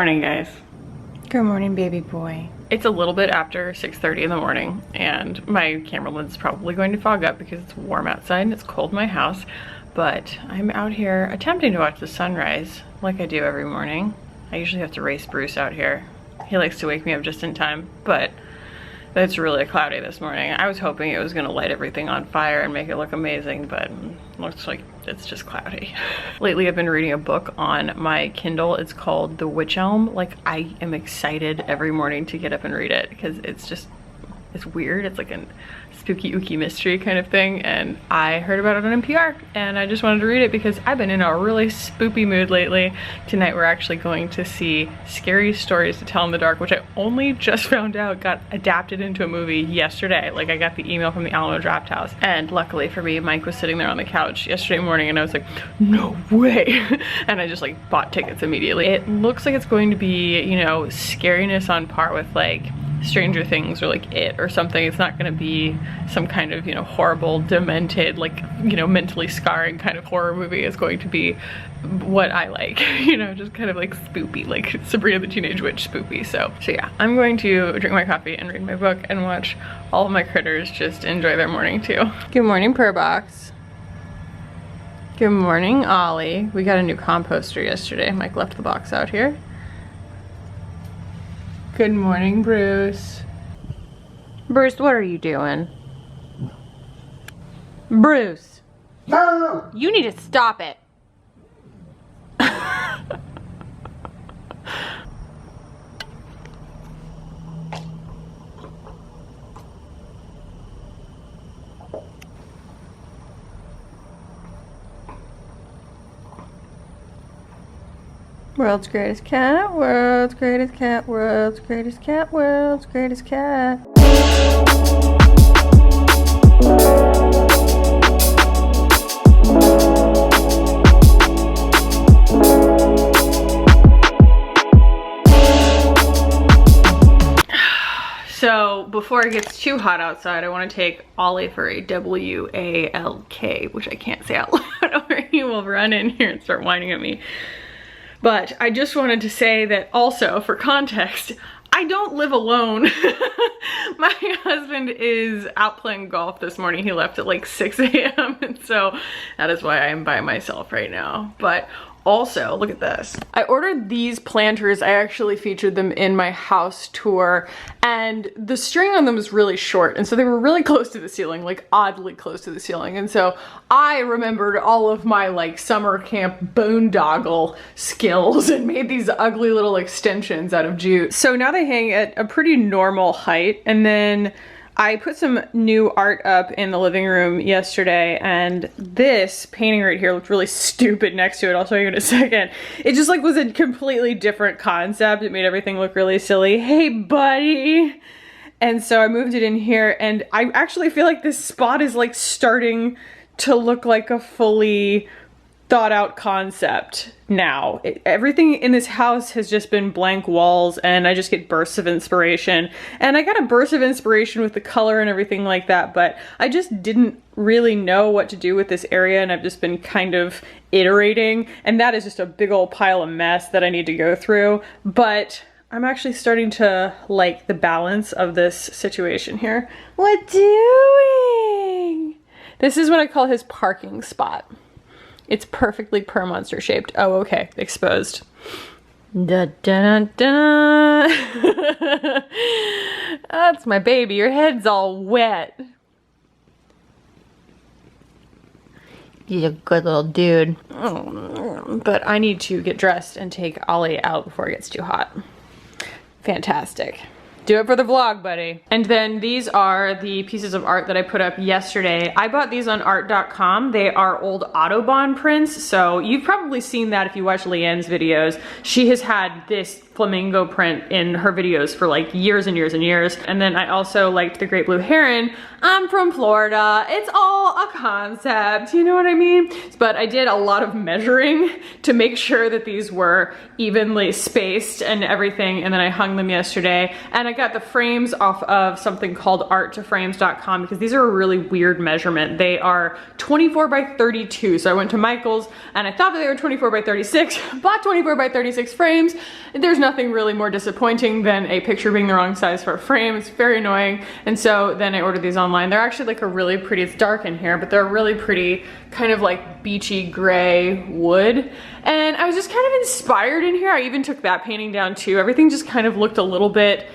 morning, guys. Good morning, baby boy. It's a little bit after 6:30 in the morning and my camera lens is probably going to fog up because it's warm outside and it's cold in my house, but I'm out here attempting to watch the sunrise like I do every morning. I usually have to race Bruce out here. He likes to wake me up just in time, but it's really cloudy this morning. I was hoping it was gonna light everything on fire and make it look amazing, but it looks like it's just cloudy. Lately I've been reading a book on my Kindle. It's called The Witch Elm. Like, I am excited every morning to get up and read it because it's weird. It's like a spooky ooky mystery kind of thing, and I heard about it on NPR and I just wanted to read it because I've been in a really spoopy mood lately. Tonight we're actually going to see Scary Stories to Tell in the Dark, which I only just found out got adapted into a movie yesterday. Like, I got the email from the Alamo Draft House, and luckily for me, Mike was sitting there on the couch yesterday morning and I was like, no way. And I just like bought tickets immediately. It looks like it's going to be, you know, scariness on par with like Stranger Things or like It or something. It's not going to be some kind of, you know, horrible, demented, like, you know, mentally scarring kind of horror movie. It's going to be what I like, you know, just kind of like spoopy, like Sabrina the Teenage Witch spoopy. So yeah, I'm going to drink my coffee and read my book and watch all of my critters just enjoy their morning too. Good morning, Purr Box. Good morning, Ollie. We got a new composter yesterday. Mike left the box out here. Good morning, Bruce. Bruce, what are you doing? Bruce. No. You need to stop it. World's greatest cat, world's greatest cat, world's greatest cat, world's greatest cat. So before it gets too hot outside, I want to take Ollie for a W-A-L-K, which I can't say out loud, or he will run in here and start whining at me. But I just wanted to say that also, for context, I don't live alone. My husband is out playing golf this morning. He left at like 6 a.m. and so that is why I am by myself right now. But also, look at this. I ordered these planters. I actually featured them in my house tour, and the string on them was really short, and so they were really close to the ceiling, like oddly close to the ceiling. And so I remembered all of my like summer camp boondoggle skills and made these ugly little extensions out of jute. So now they hang at a pretty normal height, and then I put some new art up in the living room yesterday, and this painting right here looked really stupid next to it. I'll show you in a second. It just like was a completely different concept. It made everything look really silly. Hey, buddy. And so I moved it in here, and I actually feel like this spot is like starting to look like a fully thought out concept now. Everything in this house has just been blank walls, and I just get bursts of inspiration. And I got a burst of inspiration with the color and everything like that, but I just didn't really know what to do with this area, and I've just been kind of iterating, and that is just a big old pile of mess that I need to go through. But I'm actually starting to like the balance of this situation here. What doing? This is what I call his parking spot. It's perfectly Purr monster shaped. Oh, okay, exposed. Da, da, da, da. That's my baby. Your head's all wet. He's a good little dude. But I need to get dressed and take Ollie out before it gets too hot. Fantastic. Do it for the vlog, buddy. And then these are the pieces of art that I put up yesterday. I bought these on art.com. They are old Autobahn prints, so you've probably seen that if you watch Leanne's videos. She has had this flamingo print in her videos for like years and years and years. And then I also liked the great blue heron. I'm from Florida. It's all a concept, you know what I mean? But I did a lot of measuring to make sure that these were evenly spaced and everything, and then I hung them yesterday. And I I got the frames off of something called arttoframes.com because these are a really weird measurement. They are 24 by 32. So I went to Michael's and I thought that they were 24 by 36, bought 24 by 36 frames. There's nothing really more disappointing than a picture being the wrong size for a frame. It's very annoying. And so then I ordered these online. They're actually like a really pretty, it's dark in here, but they're a really pretty kind of like beachy gray wood. And I was just kind of inspired in here. I even took that painting down too. Everything just kind of looked a little bit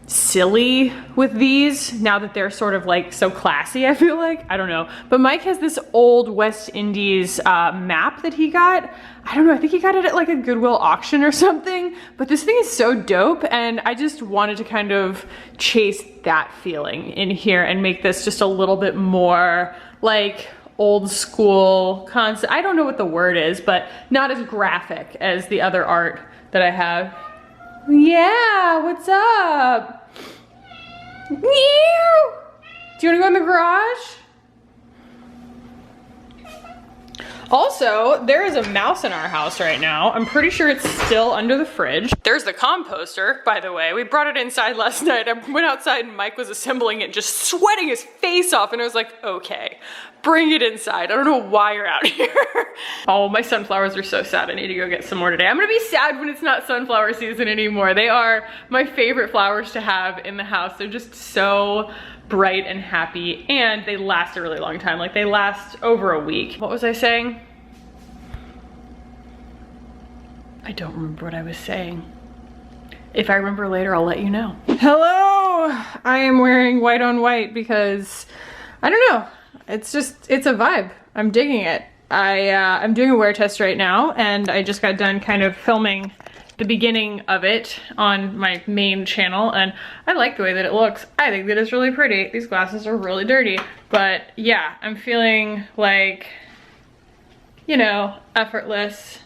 silly with these now that they're sort of like so classy, I feel like. I don't know. But Mike has this old West Indies map that he got. I don't know, I think he got it at like a Goodwill auction or something. But this thing is so dope and I just wanted to kind of chase that feeling in here and make this just a little bit more like old school concept. I don't know what the word is, but not as graphic as the other art that I have. Yeah, what's up? Meow. Do you wanna go in the garage? Also, there is a mouse in our house right now. I'm pretty sure it's still under the fridge. There's the composter, by the way. We brought it inside last night. I went outside and Mike was assembling it, just sweating his face off. And I was like, okay, bring it inside. I don't know why you're out here. Oh, my sunflowers are so sad. I need to go get some more today. I'm gonna be sad when it's not sunflower season anymore. They are my favorite flowers to have in the house. They're just so bright and happy, and they last a really long time. Like they last over a week. What was I saying? I don't remember what I was saying. If I remember later, I'll let you know. Hello! I am wearing white on white because, I don't know, it's a vibe. I'm digging it. I'm doing a wear test right now, and I just got done kind of filming the beginning of it on my main channel, and I like the way that it looks. I think that it's really pretty. These glasses are really dirty, but yeah, I'm feeling like, you know, effortless.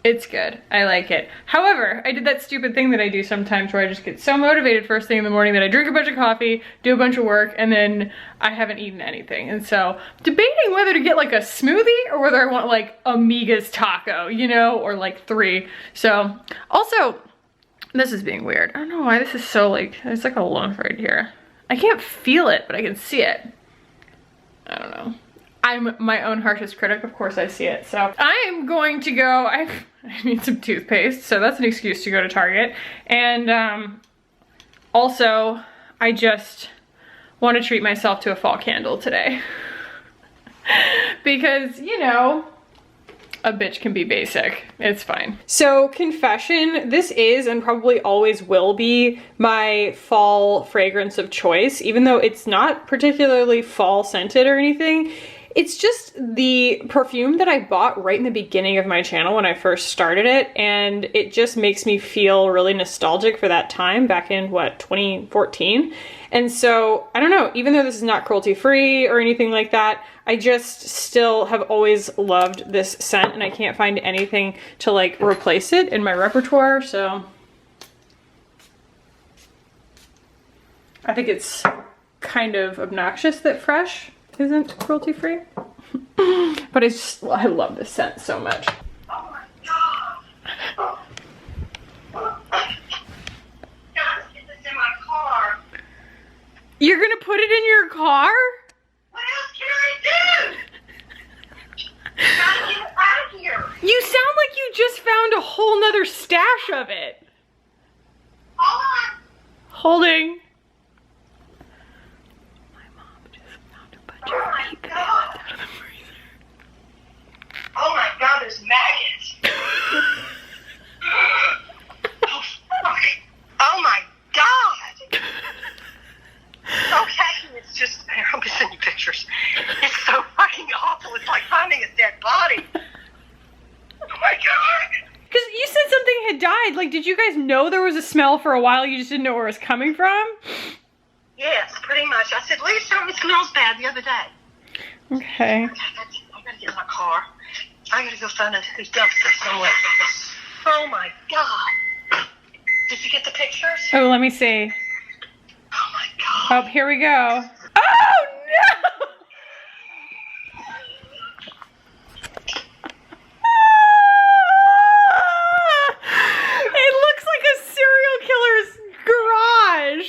It's good. I like it. However, I did that stupid thing that I do sometimes where I just get so motivated first thing in the morning that I drink a bunch of coffee, do a bunch of work, and then I haven't eaten anything. And so, debating whether to get like a smoothie or whether I want like Amiga's taco, you know, or like 3. So, also, this is being weird. I don't know why this is so like, there's like a lump right here. I can't feel it, but I can see it. I don't know. I'm my own harshest critic, of course I see it. So I'm going to go, I need some toothpaste, so that's an excuse to go to Target. And also, I just want to treat myself to a fall candle today. Because, you know, a bitch can be basic. It's fine. So, confession, this is and probably always will be my fall fragrance of choice, even though it's not particularly fall scented or anything. It's just the perfume that I bought right in the beginning of my channel when I first started it, and it just makes me feel really nostalgic for that time back in, what, 2014? And so, I don't know, even though this is not cruelty-free or anything like that, I just still have always loved this scent, and I can't find anything to like replace it in my repertoire, so I think it's kind of obnoxious that Fresh isn't cruelty-free. But it's just, I love this scent so much. Oh my god! Gotta get this in my car. You're gonna put it in your car? What else can I do? Gotta get it out of here. You sound like you just found a whole nother stash of it. Hold on. Holding. Oh my god! Oh my god, there's maggots! Oh fuck! Oh my god! Oh Kackie, it's just, I'll be sending you pictures. It's so fucking awful, it's like finding a dead body. Oh my god! Because you said something had died, like did you guys know there was a smell for a while, you just didn't know where it was coming from? Yes, pretty much. I said, Lee, something smells bad the other day. Okay. I gotta get in my car. I gotta go find who dumped this somewhere. Oh my god. Did you get the pictures? Oh, let me see. Oh my god. Oh, here we go. Oh no! It looks like a serial killer's garage.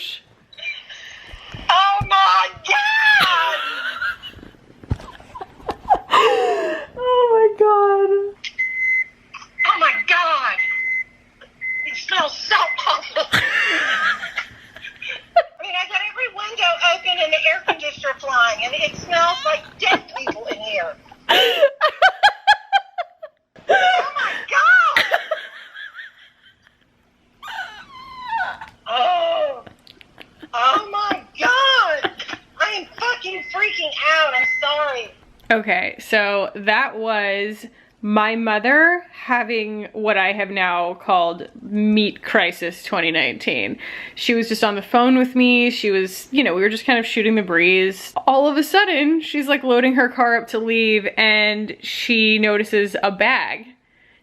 Okay, so that was my mother having what I have now called Meat Crisis 2019. She was just on the phone with me. She was, you know, we were just kind of shooting the breeze. All of a sudden, she's like loading her car up to leave and she notices a bag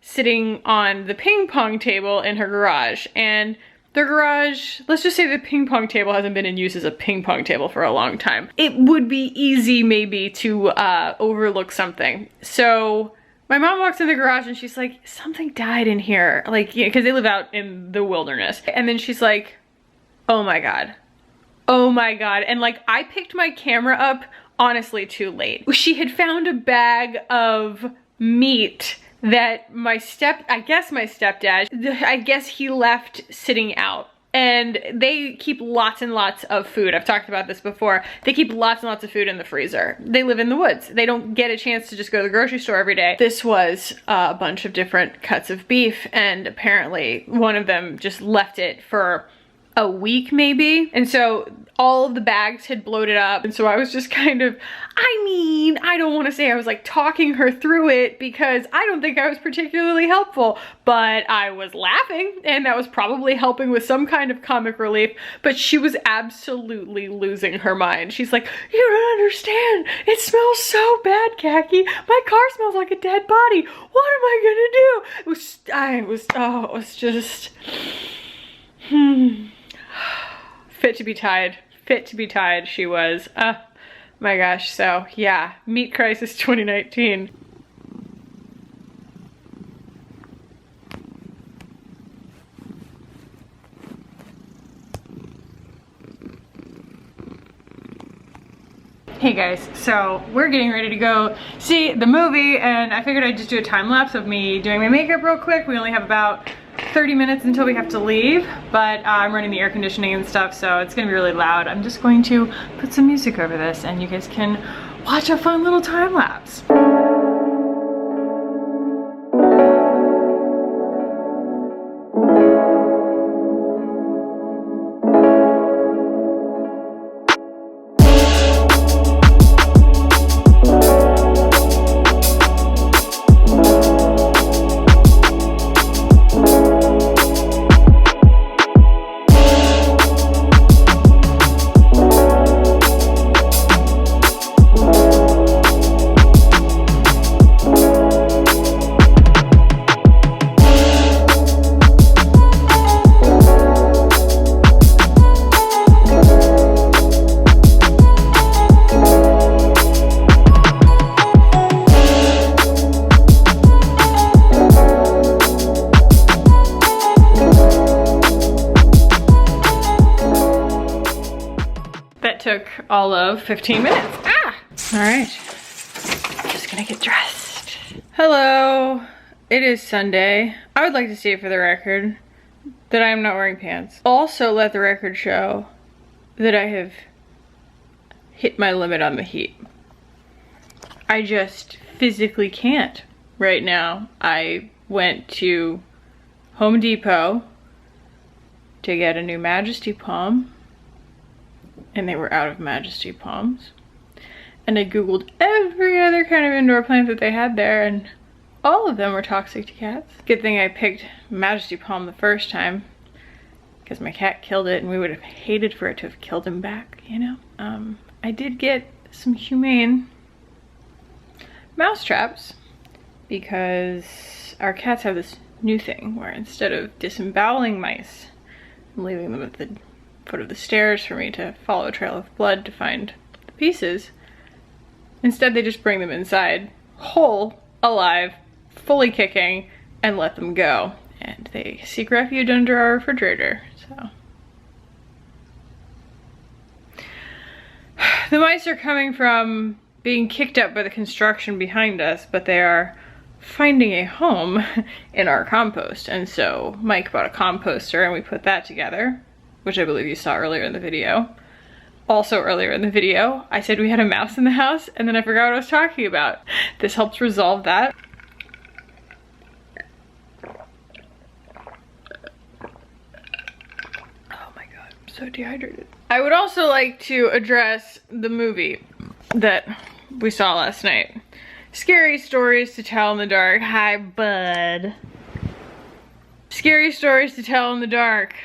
sitting on the ping pong table in her garage. And the garage, let's just say the ping pong table hasn't been in use as a ping pong table for a long time. It would be easy maybe to overlook something. So my mom walks in the garage and she's like, something died in here. Like, you know, because they live out in the wilderness. And then she's like, oh my God. Oh my God. And like, I picked my camera up honestly too late. She had found a bag of meat that I guess my stepdad, I guess he left sitting out. And they keep lots and lots of food. I've talked about this before. They keep lots and lots of food in the freezer. They live in the woods. They don't get a chance to just go to the grocery store every day. This was a bunch of different cuts of beef, and apparently one of them just left it for a week maybe. And so all of the bags had bloated up. And so I was just kind of, I mean, I don't want to say I was like talking her through it because I don't think I was particularly helpful, but I was laughing and that was probably helping with some kind of comic relief. But she was absolutely losing her mind. She's like, you don't understand. It smells so bad, Kackie. My car smells like a dead body. What am I gonna do? It was just, fit to be tied. Fit to be tied, she was. My gosh, so yeah, Meat Crisis 2019. Hey guys, so we're getting ready to go see the movie and I figured I'd just do a time lapse of me doing my makeup real quick. We only have about 30 minutes until we have to leave, but I'm running the air conditioning and stuff, so it's gonna be really loud. I'm just going to put some music over this and you guys can watch a fun little time lapse. Took all of 15 minutes. All right, just gonna get dressed. Hello, it is Sunday. I would like to state for the record that I am not wearing pants. Also let the record show that I have hit my limit on the heat. I just physically can't right now. I went to Home Depot to get a new Majesty Palm, and they were out of Majesty Palms. And I googled every other kind of indoor plant that they had there, and all of them were toxic to cats. Good thing I picked Majesty Palm the first time, because my cat killed it and we would have hated for it to have killed him back, you know? I did get some humane mouse traps, because our cats have this new thing where instead of disemboweling mice and leaving them at the foot of the stairs for me to follow a trail of blood to find the pieces, instead they just bring them inside whole, alive, fully kicking, and let them go. And they seek refuge under our refrigerator, so. The mice are coming from being kicked up by the construction behind us, but they are finding a home in our compost. And so Mike bought a composter and we put that together, which I believe you saw earlier in the video. Also earlier in the video, I said we had a mouse in the house and then I forgot what I was talking about. This helps resolve that. Oh my God, I'm so dehydrated. I would also like to address the movie that we saw last night. Scary stories to tell in the dark. Hi, bud. Scary stories to tell in the dark.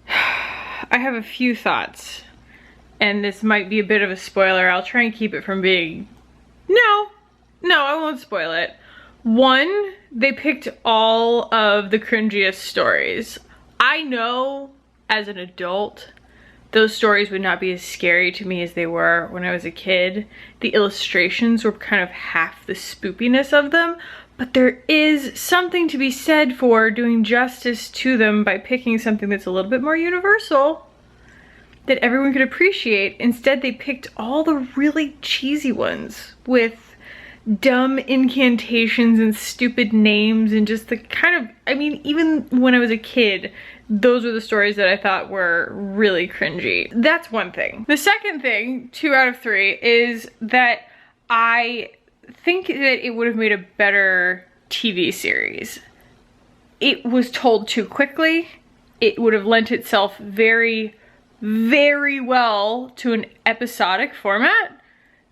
I have a few thoughts, and this might be a bit of a spoiler. I'll try and keep it from being... No, I won't spoil it. One, they picked all of the cringiest stories. I know as an adult, those stories would not be as scary to me as they were when I was a kid. The illustrations were kind of half the spoopiness of them, but there is something to be said for doing justice to them by picking something that's a little bit more universal that everyone could appreciate. Instead, they picked all the really cheesy ones with dumb incantations and stupid names and just the kind of, I mean, even when I was a kid, those were the stories that I thought were really cringy. That's one thing. The second thing, 2 out of 3, is that I think that it would have made a better TV series. It was told too quickly. It would have lent itself very, very well to an episodic format.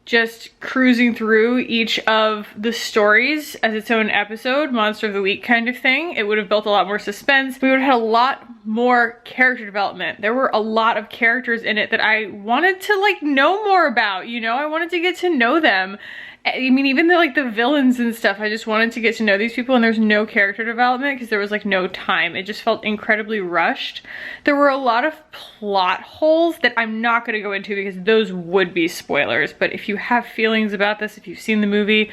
Just cruising through each of the stories as its own episode, Monster of the Week kind of thing. It would have built a lot more suspense. We would have had a lot more character development. There were a lot of characters in it that I wanted to like know more about, you know? I wanted to get to know them. I mean, even the villains and stuff, I just wanted to get to know these people, and there's no character development because there was like no time. It just felt incredibly rushed. There were a lot of plot holes that I'm not gonna go into because those would be spoilers, but if you have feelings about this, if you've seen the movie,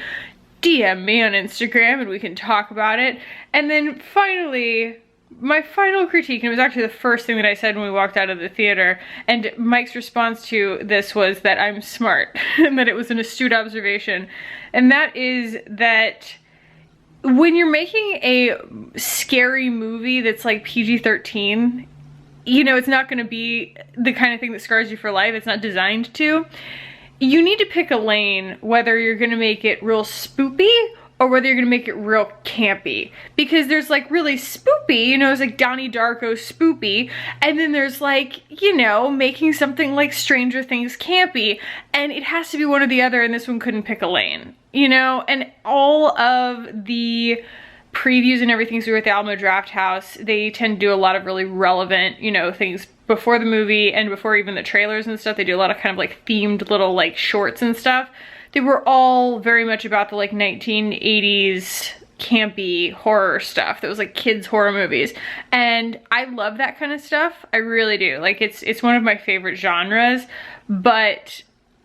DM me on Instagram and we can talk about it. And then finally, my final critique, and it was actually the first thing that I said when we walked out of the theater, and Mike's response to this was that I'm smart and that it was an astute observation, and that is that when you're making a scary movie that's like PG-13, you know, it's not going to be the kind of thing that scars you for life. It's not designed to. You need to pick a lane, whether you're going to make it real spoopy or whether you're gonna make it real campy. Because there's like really spoopy, you know, it's like Donnie Darko spoopy, and then there's like, you know, making something like Stranger Things campy, and it has to be one or the other, and this one couldn't pick a lane, you know? And all of the previews and everything through at the Alamo Draft House, they tend to do a lot of really relevant, you know, things before the movie and before even the trailers and stuff. They do a lot of kind of like themed little like shorts and stuff. They were all very much about the like 1980s campy horror stuff that was like kids horror movies, and I love that kind of stuff. I really do. Like it's one of my favorite genres, but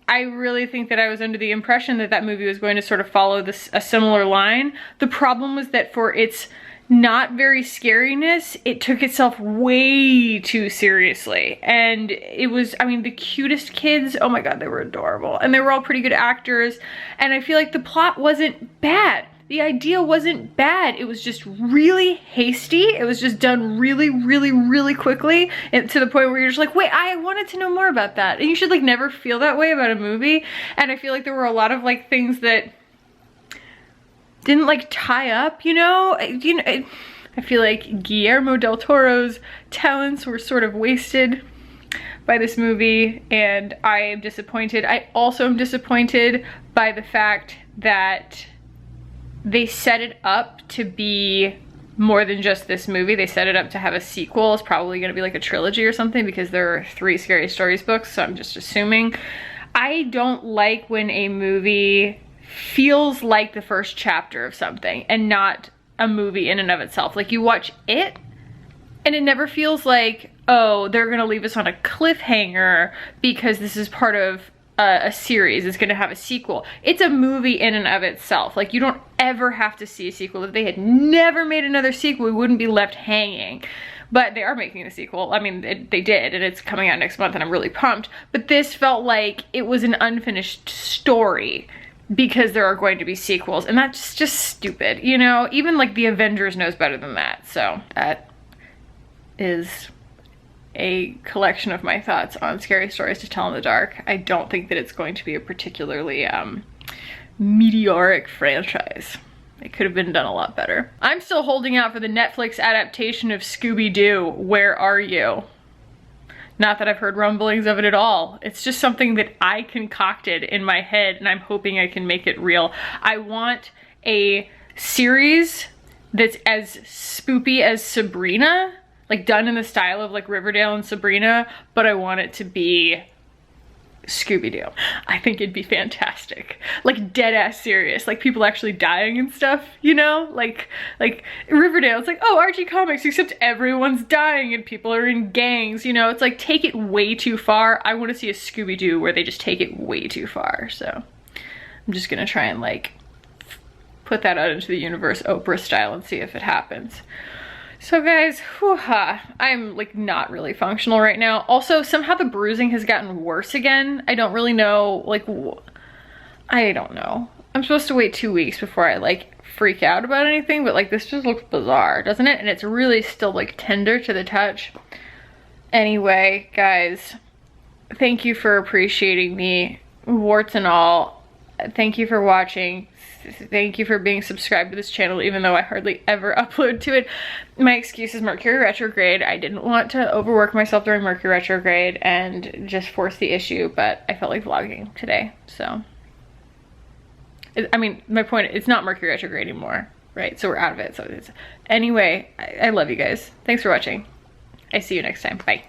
I really think that I was under the impression that that movie was going to sort of follow a similar line. The problem was that for its not very scariness, it took itself way too seriously. And it was, I mean, the cutest kids, oh my god, they were adorable. And they were all pretty good actors. And I feel like the plot wasn't bad. The idea wasn't bad. It was just really hasty. It was just done really, really, really quickly, and to the point where you're just like, wait, I wanted to know more about that. And you should like never feel that way about a movie. And I feel like there were a lot of like things that didn't like tie up, you know? I feel like Guillermo del Toro's talents were sort of wasted by this movie, and I am disappointed. I also am disappointed by the fact that they set it up to be more than just this movie. They set it up to have a sequel. It's probably gonna be like a trilogy or something because there are 3 Scary Stories books, so I'm just assuming. I don't like when a movie feels like the first chapter of something and not a movie in and of itself. Like you watch it and it never feels like, oh, they're gonna leave us on a cliffhanger because this is part of a series. It's gonna have a sequel. It's a movie in and of itself. Like you don't ever have to see a sequel. If they had never made another sequel, we wouldn't be left hanging. But they are making a sequel. I mean, they did, and it's coming out next month, and I'm really pumped. But this felt like it was an unfinished story because there are going to be sequels, and that's just stupid, you know? Even like the Avengers knows better than that. So that is a collection of my thoughts on Scary Stories to Tell in the Dark. I don't think that it's going to be a particularly meteoric franchise. It could have been done a lot better. I'm still holding out for the Netflix adaptation of Scooby-Doo. Where are you? Not that I've heard rumblings of it at all. It's just something that I concocted in my head, and I'm hoping I can make it real. I want a series that's as spoopy as Sabrina, like done in the style of like Riverdale and Sabrina, but I want it to be Scooby-Doo. I think it'd be fantastic. Like dead ass serious, like people actually dying and stuff, you know? Like Riverdale, it's like, oh, Archie comics, except everyone's dying and people are in gangs, you know? It's like, take it way too far. I want to see a Scooby-Doo where they just take it way too far. So I'm just gonna try and like put that out into the universe Oprah style and see if it happens. So guys, I'm like not really functional right now. Also, somehow the bruising has gotten worse again. I don't really know, like, I don't know. I'm supposed to wait 2 weeks before I like freak out about anything, but like this just looks bizarre, doesn't it? And it's really still like tender to the touch. Anyway, guys, thank you for appreciating me, warts and all. Thank you for watching. Thank you for being subscribed to this channel, even though I hardly ever upload to it. My excuse is Mercury retrograde. I didn't want to overwork myself during Mercury retrograde and just force the issue, but I felt like vlogging today, so. I mean, my point, it's not Mercury retrograde anymore, right? So we're out of it. So it's, anyway, I love you guys. Thanks for watching. I see you next time. Bye.